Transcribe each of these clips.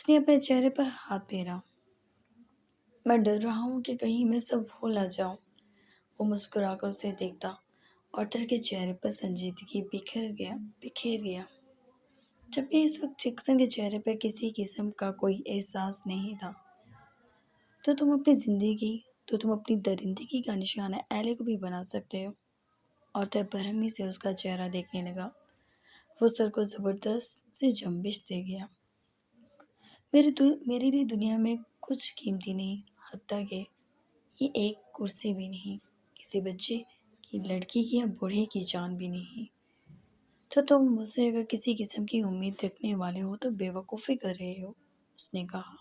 اس نے اپنے چہرے پر ہاتھ پھیرا۔ میں ڈر رہا ہوں کہ کہیں میں سب بھول نہ جاؤں۔ وہ مسکرا کر اسے دیکھتا۔ آرتھر کے چہرے پر سنجیدگی بکھیر گیا جبکہ اس وقت جیکسن کے چہرے پر کسی قسم کا کوئی احساس نہیں تھا۔ تو تم اپنی درندگی کا نشانہ ایلے کو بھی بنا سکتے ہو۔ آرتھر برہمی سے اس کا چہرہ دیکھنے لگا۔ وہ سر کو زبردست سے جنبش دے گیا۔ میرے لیے دنیا میں کچھ قیمتی نہیں، حتیٰ کہ یہ ایک کرسی بھی نہیں، کسی بچے کی، لڑکی کی یا بوڑھے کی جان بھی نہیں۔ تو تم مجھ سے اگر کسی قسم کی امید رکھنے والے ہو تو بے وقوفی کر رہے ہو، اس نے کہا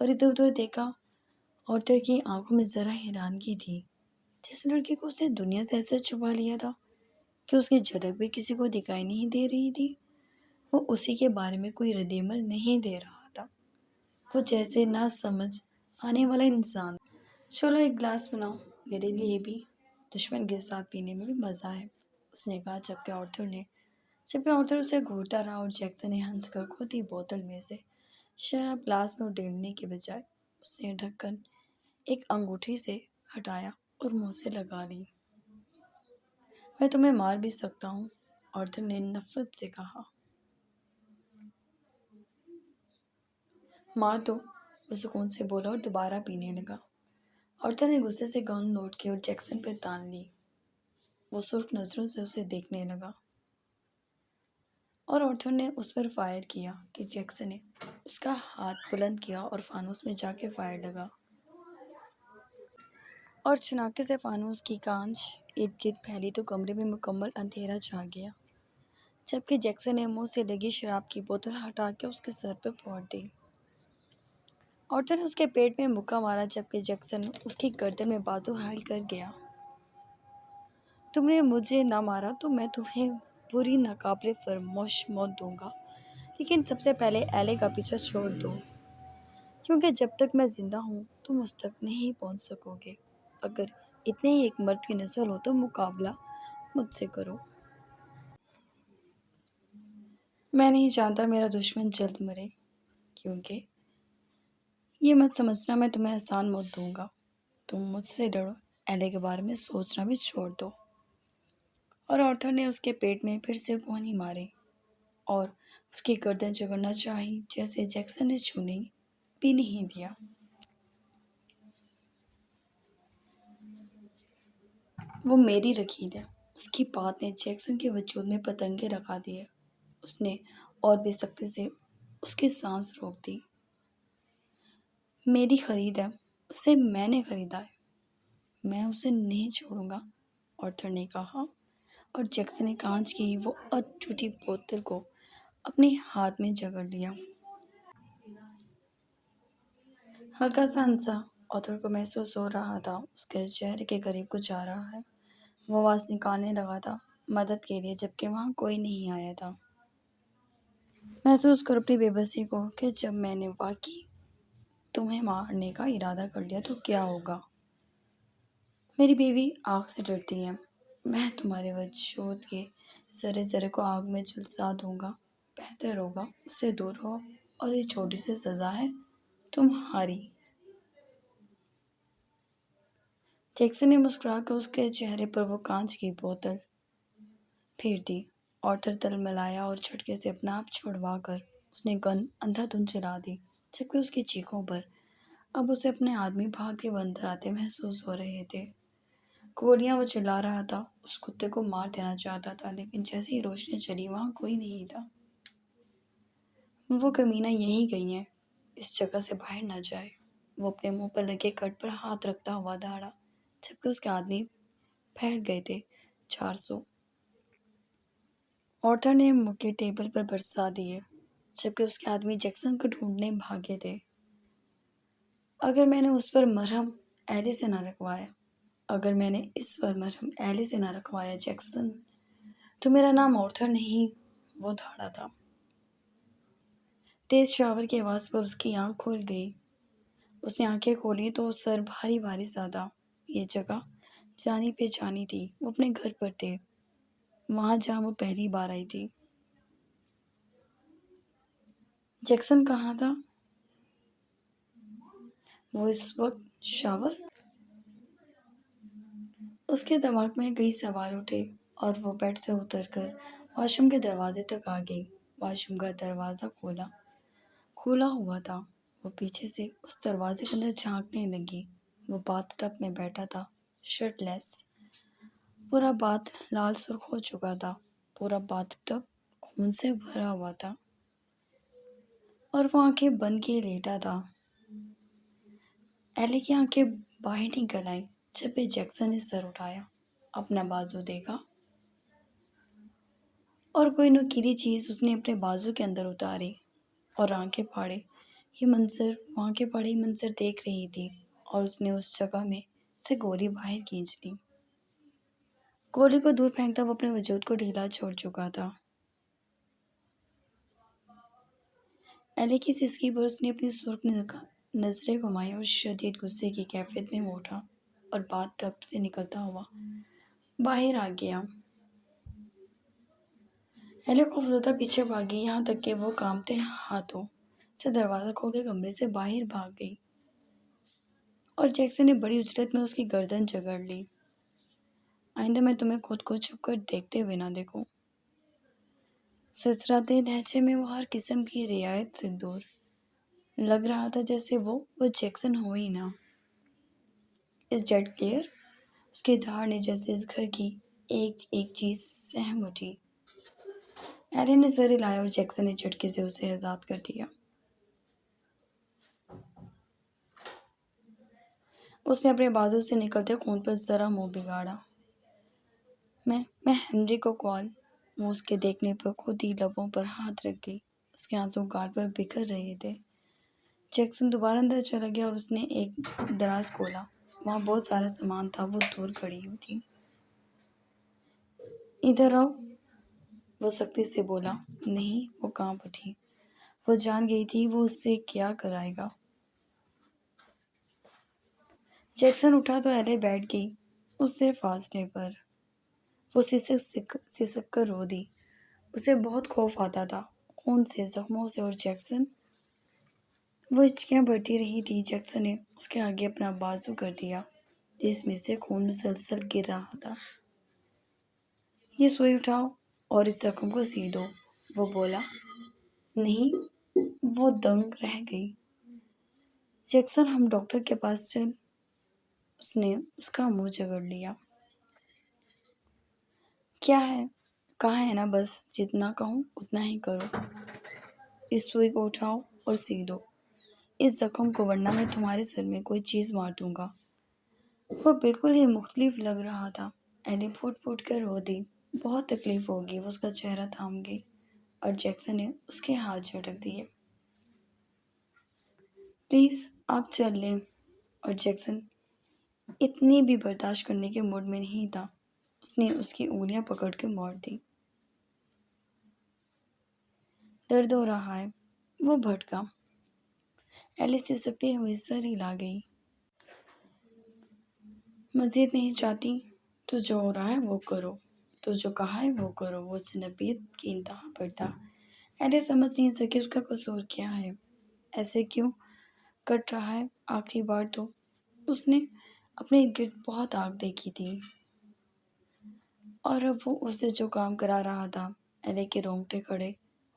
اور ادھر ادھر دیکھا۔ آرتھر کی آنکھوں میں ذرا حیرانگی تھی۔ جس لڑکی کو اس نے دنیا سے ایسے چھپا لیا تھا کہ اس کی جھلک بھی کسی کو دکھائی نہیں دے رہی تھی، وہ اسی کے بارے میں کوئی رد عمل نہیں دے رہا تھا۔ وہ جیسے نہ سمجھ آنے والا انسان۔ چلو ایک گلاس بناؤ، میرے لیے بھی، دشمن کے ساتھ پینے میں بھی مزہ ہے، اس نے کہا جبکہ آرتھر اسے گھورتا رہا اور جیکسن نے ہنس کر خود ہی بوتل میں سے شراب گلاس میں اڈیلنے کے بجائے اس نے ڈھکن ایک انگوٹھی سے ہٹایا اور منہ سے لگا لی۔ میں تمہیں مار بھی سکتا ہوں، آرتھر نے نفرت سے کہا۔ مار دو، وہ سکون سے بولا اور دوبارہ پینے لگا۔ آرتھر نے غصے سے گن لوڈ کی اور جیکسن پہ تان لی۔ وہ سرخ نظروں سے اسے دیکھنے لگا اور آرتھر نے اس پر فائر کیا کہ جیکسن نے اس کا ہاتھ بلند کیا اور فانوس میں جا کے فائر لگا اور چھناکے سے فانوس کی کانچ ارد گرد پھیلی تو کمرے میں مکمل اندھیرا چھا گیا، جبکہ جیکسن نے منہ سے لگی شراب کی بوتل ہٹا کے اس کے سر پہ پھوڑ دی۔ آرتھر نے اس کے پیٹ میں مکہ مارا جبکہ جیکسن اس کی گردن میں بازو حائل کر گیا۔ تم نے مجھے نہ مارا تو میں تمہیں بری ناقابل فراموش موت دوں گا، لیکن سب سے پہلے ایلے کا پیچھا چھوڑ دو، کیونکہ جب تک میں زندہ ہوں تم اس تک نہیں پہنچ سکو گے۔ اگر اتنے ہی ایک مرد کی نسل ہو تو مقابلہ مجھ سے کرو۔ میں نہیں چاہتا میرا دشمن جلد مرے، کیونکہ یہ مت سمجھنا میں تمہیں آسان موت دوں گا۔ تم مجھ سے ڈرو، ایلے کے بارے میں سوچنا بھی چھوڑ دو۔ اور آرتھر نے اس کے پیٹ میں پھر سے گولی ماری اور اس کی گردن جگڑنا چاہی جیسے جیکسن نے چھونے بھی نہیں دیا۔ وہ میری رکھیل ہے، اس کی بات نے جیکسن کے وجود میں پتنگیں لگا دیے۔ اس نے اور بھی سختی سے اس کی سانس روک دی۔ میری خرید ہے، اسے میں نے خریدا ہے، میں اسے نہیں چھوڑوں گا، آرتھر نے کہا اور جیکسن نے کانچ کی وہ ٹوٹی بوتل کو اپنے ہاتھ میں جگڑ لیا۔ ہلکا سا ہنسا، آرتھر کو محسوس ہو رہا تھا اس کے چہرے کے قریب کچھ آ رہا ہے۔ وہ آواز نکالنے لگا تھا مدد کے لیے جبکہ وہاں کوئی نہیں آیا تھا۔ محسوس کرو اپنی بے بسی کو کہ جب میں نے واقعی تمہیں مارنے کا ارادہ کر لیا تو کیا ہوگا۔ میری بیوی آگ سے ڈرتی ہے، میں تمہارے وجود کے ذرے ذرے کو آگ میں جھلسا دوں گا۔ بہتر ہوگا اس سے دور رہو اور یہ چھوٹی سی سزا ہے تمہاری۔ جیکسن نے مسکرا کر اس کے چہرے پر وہ کانچ کی بوتل پھیر دی۔ آرتھر تل ملایا اور جھٹکے سے اپنا آپ چھڑوا کر اس نے گن اندھا دھند چلا دی، جبکہ اس کی چیخوں پر اب اسے اپنے آدمی بھاگتے ہوئے اندر آتے محسوس ہو رہے تھے۔ گولیاں وہ چلا رہا تھا، اس کتے کو مار دینا چاہتا تھا، لیکن جیسے ہی روشنی چلی وہاں کوئی نہیں تھا۔ وہ کمینہ یہیں کہیں ہے، اس جگہ سے باہر نہ جائے۔ وہ اپنے منہ پر لگے کٹ پر ہاتھ رکھتا ہوا دھاڑا، جبکہ اس کے آدمی پھیل گئے تھے۔ 400۔ آرتھر نے مکے ٹیبل پر برسا دیے، جبکہ اس کے آدمی جیکسن کو ڈھونڈنے بھاگے تھے۔ اگر میں نے اس پر مرہم ایلے سے نہ رکھوایا جیکسن، تو میرا نام آرتھر نہیں، وہ دھاڑا تھا۔ تیز شاور کی آواز پر اس کی آنکھ کھل گئی۔ اس نے آنکھیں کھولی تو سر بھاری بھاری سادہ۔ یہ جگہ جانی پہچانی تھی، وہ اپنے گھر پر تھے، وہاں جہاں وہ پہلی بار آئی تھی۔ جیکسن کہاں تھا؟ وہ اس وقت شاور اس کے دماغ میں کئی سوال اٹھے اور وہ بیڈ سے اتر کر واش روم کے دروازے تک آ گئی۔ واش روم کا دروازہ کھولا ہوا تھا۔ وہ پیچھے سے اس دروازے کے اندر جھانکنے لگی۔ وہ باتھ ٹب میں بیٹھا تھا، شرٹ لیس۔ پورا باتھ لال سرخ ہو چکا تھا۔ پورا باتھ ٹب خون سے بھرا ہوا تھا اور وہ آنکھیں بند کیے لیٹا تھا۔ ایلی کی آنکھیں باہر نکل آئیں جب جیکسن نے سر اٹھایا، اپنا بازو دیکھا اور کوئی نوکیلی چیز اس نے اپنے بازو کے اندر اتاری اور آنکھیں پھاڑے یہ منظر دیکھ رہی تھی اور اس نے اس جگہ میں سے گولی باہر کھینچ لی۔ گولی کو دور پھینکتا وہ اپنے وجود کو ڈھیلا چھوڑ چکا تھا۔ ایلی کی سسکی پر اس نے اپنی سرخ نظریں گھمائی اور شدید غصے کی کیفیت میں وہ اٹھا اور باتھ ٹب سے نکلتا ہوا باہر آ گیا۔ ایلی خوفزدہ پیچھے بھاگی، یہاں تک کہ وہ کانپتے ہاتھوں سے دروازہ کھول کے کمرے سے باہر بھاگ گئی اور جیکسن نے بڑی اجرت میں اس کی گردن جکڑ لی۔ آئندہ میں تمہیں خود کو چھپ کر دیکھتے ہوئے نہ دیکھوں۔ سسراتے لہجے میں وہ ہر قسم کی رعایت سے دور لگ رہا تھا، جیسے وہ جیکسن ہو ہی نہ۔ اس ڈیڈ کلیئر؟ اس کی دھاڑ نے جیسے اس گھر کی ایک ایک چیز سہم اٹھی۔ ایلی نے سر ہلایا اور جیکسن نے جھٹکے سے اسے آزاد کر دیا۔ اس نے اپنے بازو سے نکلتے خون پر ذرا منہ بگاڑا۔ میں ہنری کو کال۔ وہ اس کے دیکھنے پر خود ہی لبوں پر ہاتھ رکھ گئی۔ اس کے آنسو گال پر بکھر رہے تھے۔ جیکسن دوبارہ اندر چلا گیا اور اس نے ایک دراز کھولا۔ وہاں بہت سارا سامان تھا۔ وہ دور کھڑی تھی۔ ادھر آؤ، وہ سختی سے بولا۔ نہیں، وہ کانپ اٹھی۔ وہ جان گئی تھی وہ اس سے کیا کرائے گا۔ جیکسن اٹھا تو ایلی بیٹھ گئی اس سے فاصلے پر۔ وہ سسک کر رو دی۔ اسے بہت خوف آتا تھا، خون سے، زخموں سے اور جیکسن۔ وہ ہچکیاں بھرتی رہی تھی۔ جیکسن نے اس کے آگے اپنا بازو کر دیا جس میں سے خون مسلسل گر رہا تھا۔ یہ سوئی اٹھاؤ اور اس زخم کو سی دو، وہ بولا۔ نہیں، وہ دنگ رہ گئی۔ جیکسن، ہم ڈاکٹر کے پاس چل۔ اس نے اس کا منہ جکڑ لیا۔ کیا ہے؟ کہا ہے نا، بس جتنا کہوں اتنا ہی کرو۔ اس سوئی کو اٹھاؤ اور سی دو اس زخم کو، ورنہ میں تمہارے سر میں کوئی چیز مار دوں گا۔ وہ بالکل ہی مختلف لگ رہا تھا۔ ایلی پھوٹ پھوٹ کر رو دی۔ بہت تکلیف ہوگی۔ وہ اس کا چہرہ تھام گئی اور جیکسن نے اس کے ہاتھ جھٹک دیے۔ پلیز آپ چل لیں۔ اور جیکسن اتنی بھی برداشت کرنے کے موڈ میں نہیں تھا۔ اس نے اس کی انگلیاں پکڑ کے موڑ دی۔ درد ہو رہا ہے؟ وہ بھٹکا۔ ایلی سسکتی ہوئی سر ہلا گئی۔ مزید نہیں چاہتی؟ تو جو ہو رہا ہے وہ کرو، تو جو کہا ہے وہ کرو۔ وہ جنبیت کی انتہا پر تھا۔ ایلی سمجھ نہیں سکی اس کا قصور کیا ہے، ایسے کیوں کٹ رہا ہے۔ آخری بار تو اس نے اپنے ارد گرد بہت آگ دیکھی تھی اور اب وہ اسے جو کام کرا رہا تھا۔ ایلی کے رونگٹے کھڑے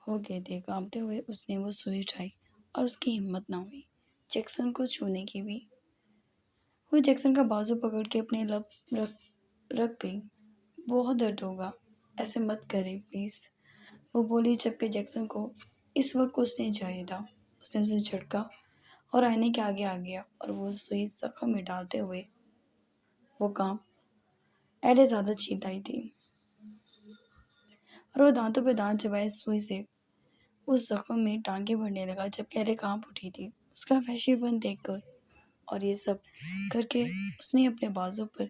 ہو گئے تھے۔ کانپتے ہوئے اس نے وہ سوئی اٹھائی اور اس کی ہمت نہ ہوئی جیکسن کو چھونے کی بھی۔ وہ جیکسن کا بازو پکڑ کے اپنے لب رکھ گئی۔ بہت درد ہوگا، ایسے مت کرے پلیز، وہ بولی، جبکہ جیکسن کو اس وقت کچھ نہیں چاہیے تھا۔ اس نے اسے جھٹکا اور آئینے کے آگے آ گیا اور وہ سوئی زخم میں ڈالتے ہوئے وہ کام ایلی زیادہ چلائی تھی اور وہ دانتوں پہ دانت چبائے سوئی سے اس زخم میں ٹانکیں بھرنے لگا، جبکہ ایلی کانپ اٹھی تھی اس کا وحشی پن دیکھ کر۔ اور یہ سب کر کے اس نے اپنے بازو پر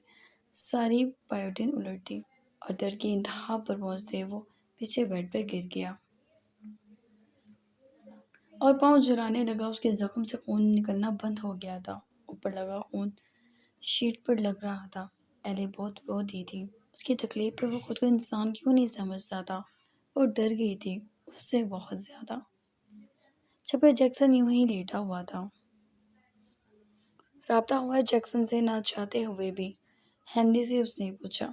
ساری پائیوڈین الٹ دی اور درد کی انتہا پر پہنچتے وہ پیچھے بیڈ پہ گر گیا اور پاؤں جلانے لگا۔ اس کے زخم سے خون نکلنا بند ہو گیا تھا۔ اوپر لگا خون شیٹ پر لگ رہا تھا۔ ایلی بہت رو دی تھی۔ اس کی تکلیف پہ وہ خود کو انسان کیوں نہیں سمجھتا تھا۔ وہ ڈر گئی تھی اس سے بہت زیادہ، جبکہ جیکسن یوں ہی لیٹا ہوا تھا۔ رابطہ ہوا جیکسن سے نہ چاہتے ہوئے بھی، ہنری سے اس نے پوچھا،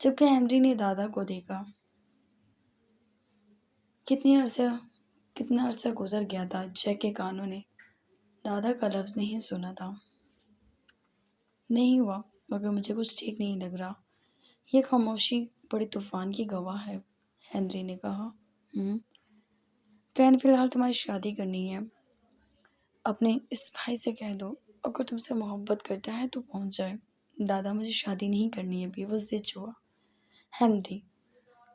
جبکہ ہنری نے دادا کو دیکھا۔ کتنی عرصہ کتنا عرصہ گزر گیا تھا، جیک کے کانوں نے دادا کا لفظ نہیں سنا تھا۔ نہیں ہوا، مگر مجھے کچھ ٹھیک نہیں لگ رہا۔ یہ خاموشی بڑے طوفان کی گواہ ہے، ہنری نے کہا۔ پلان فی الحال تمہاری شادی کرنی ہے۔ اپنے اس بھائی سے کہہ دو، اگر تم سے محبت کرتا ہے تو پہنچ جائے۔ دادا مجھے شادی نہیں کرنی ابھی، وہ ضد ہوا۔ ہنری،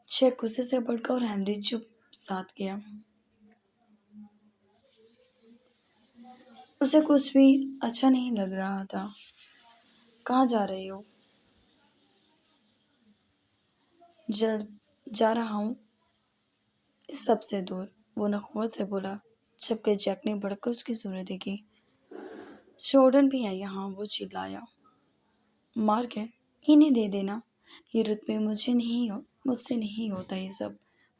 چیک غصے سے بڑھ گیا اور ہنری چپ ساتھ گیا۔ اسے کچھ بھی اچھا نہیں لگ رہا تھا۔ کہاں جا رہے ہو؟ جلد جا رہا ہوں، اس سب سے دور، وہ نخوت سے بولا، جبکہ جیک نے بڑھ کر اس کی صورت دیکھی۔ جورڈن بھی ہے یہاں، وہ چلایا۔ مارک ہے، انہیں دے دینا، یہ رتبے مجھ سے نہیں ہوتا یہ سب،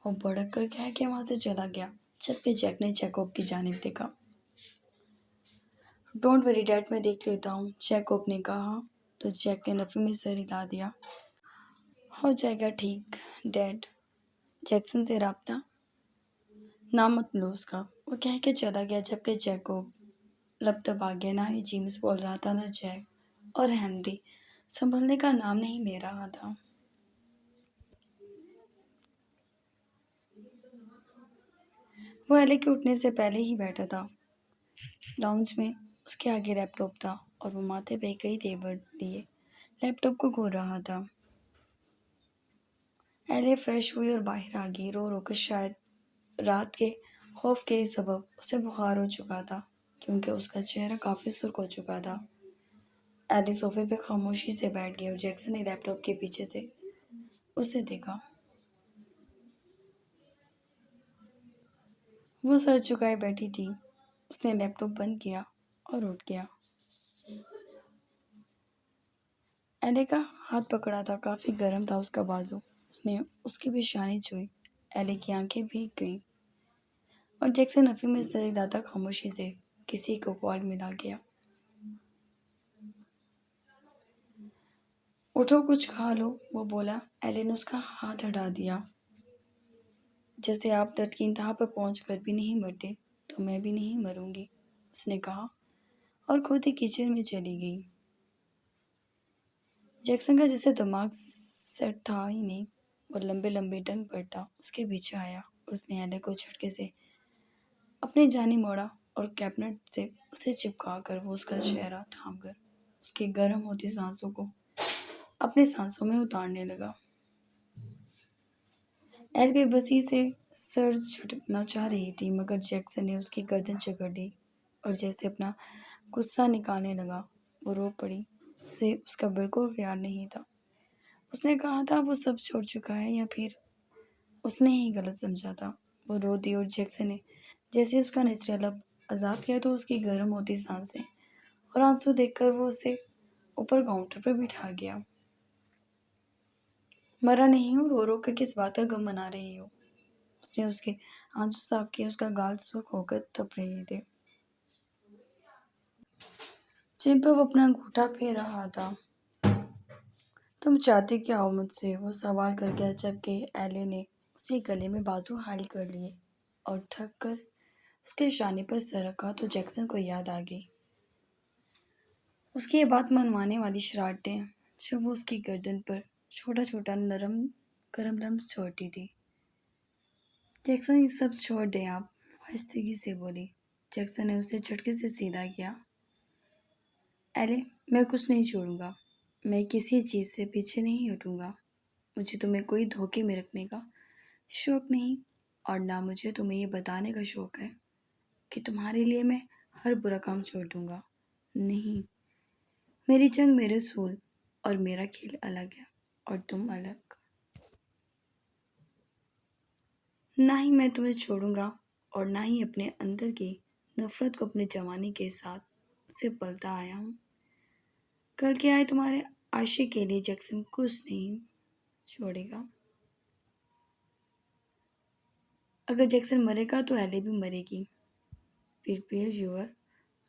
وہ بڑک کر کہہ کے وہاں سے چلا گیا، جبکہ جیک نے جیکوب کی جانب دیکھا۔ ڈونٹ وری ڈیڈ، میں دیکھ لیتا ہوں، جیکوب نے کہا تو جیک نے نفی میں سر ہلا دیا۔ ہو جائے گا ٹھیک ڈیڈ۔ جیکسن سے رابطہ؟ نام مت لو اس کا، وہ کہہ کے چلا گیا، جبکہ جیکوب لب دبا گیا۔ نہ ہی جیمز بول رہا تھا، نہ جیک، اور ہنری سنبھلنے کا نام نہیں لے رہا تھا۔ وہ ایلے کے اٹھنے سے پہلے ہی بیٹھا تھا لاؤنج میں، اس کے آگے لیپ ٹاپ تھا اور وہ ماتھے پہ کئی تیور لیے لیپ ٹاپ کو گھور رہا تھا۔ ایلے فریش ہوئی اور باہر آ گئی، رو رو کر۔ شاید رات کے خوف کے سبب اسے بخار ہو چکا تھا، کیونکہ اس کا چہرہ کافی سرخ ہو چکا تھا۔ ایلی صوفے پہ خاموشی سے بیٹھ گئی اور جیکسن نے لیپ ٹاپ کے پیچھے سے اسے دیکھا۔ وہ سر جھکائے بیٹھی تھی۔ اس نے لیپ ٹاپ بند کیا اور اٹھ گیا۔ ایلے کا ہاتھ پکڑا تھا، کافی گرم تھا اس کا بازو۔ اس نے اس کی پیشانی چھوئی، ایلے کی آنکھیں بھیگ گئیں اور جیکسن نفی میں سر ہلاتا خاموشی سے کسی کو کال ملا گیا۔ اٹھو کچھ کھا لو، وہ بولا۔ ایلے نے اس کا ہاتھ ہٹا دیا۔ جیسے آپ درد کی انتہا پر پہنچ کر بھی نہیں مرتے تو میں بھی نہیں مروں گی، اس نے کہا اور خود ہی کچن میں چلی گئی۔ جیکسن کا جیسے دماغ سیٹ تھا ہی نہیں، وہ لمبے لمبے ڈنگ پڑتا اس کے پیچھے آیا اور اس نے ایلے کو جھٹکے سے اپنی جانب موڑا اور کیبنٹ سے اسے چپکا کر وہ اس کا چہرہ تھام کر اس کی گرم ہوتی سانسوں کو اپنی سانسوں میں اتارنے لگا۔ ایل بے بسی سے سر جھٹکنا چاہ رہی تھی، مگر جیکسن نے اس کی گردن جکڑ لی اور جیسے اپنا غصہ نکالنے لگا، وہ رو پڑی۔ اسے اس کا بالکل خیال نہیں تھا۔ اس نے کہا تھا وہ سب چھوڑ چکا ہے، یا پھر اس نے ہی غلط سمجھا تھا۔ وہ رو دی اور جیکسن نے جیسے اس کا نچلا لب آزاد کیا تو اس کی گرم ہوتی سانسیں اور آنسو دیکھ کر وہ اسے اوپر کاؤنٹر پر بٹھا گیا۔ مرا نہیں ہوں، رو رو کر کس بات کا غم منا رہی ہو؟ اس نے اس کے آنسو صاف کیے، اس کا گال سرخ ہو کر تپ رہے تھے، جن پر وہ اپنا انگوٹھا پھیر رہا تھا۔ تم چاہتے کیا ہو مجھ سے؟ وہ سوال کر گیا، جبکہ ایلے نے اس کے گلے میں بازو حائل کر لیے اور تھک کر اس کے شانے پر سر رکھا تو جیکسن کو یاد آ گئی اس کی یہ بات منوانے والی شرارتیں جب وہ اس کی گردن پر چھوٹا چھوٹا نرم گرم لمس چھوڑتی تھی۔ جیکسن یہ سب چھوڑ دیں آپ، آہستگی سے بولی۔ جیکسن نے اسے جھٹکے سے سیدھا کیا۔ ایلے، میں کچھ نہیں چھوڑوں گا، میں کسی چیز سے پیچھے نہیں ہٹوں گا۔ مجھے تمہیں کوئی دھوکے میں رکھنے کا شوق نہیں، اور نہ مجھے تمہیں یہ بتانے کا شوق ہے کہ تمہارے لیے میں ہر برا کام چھوڑ دوں گا۔ نہیں، میری جنگ، میرے اصول اور میرا کھیل الگ ہے، اور تم الگ۔ نہ ہی میں تمہیں چھوڑوں گا اور نہ ہی اپنے اندر کی نفرت کو اپنی جوانی کے ساتھ اسے پلتا آیا ہوں۔ کل کے آئے تمہارے عاشق کے لیے جیکسن کچھ نہیں چھوڑے گا۔ اگر جیکسن مرے گا تو ایلے بھی مرے گی۔ Prepare your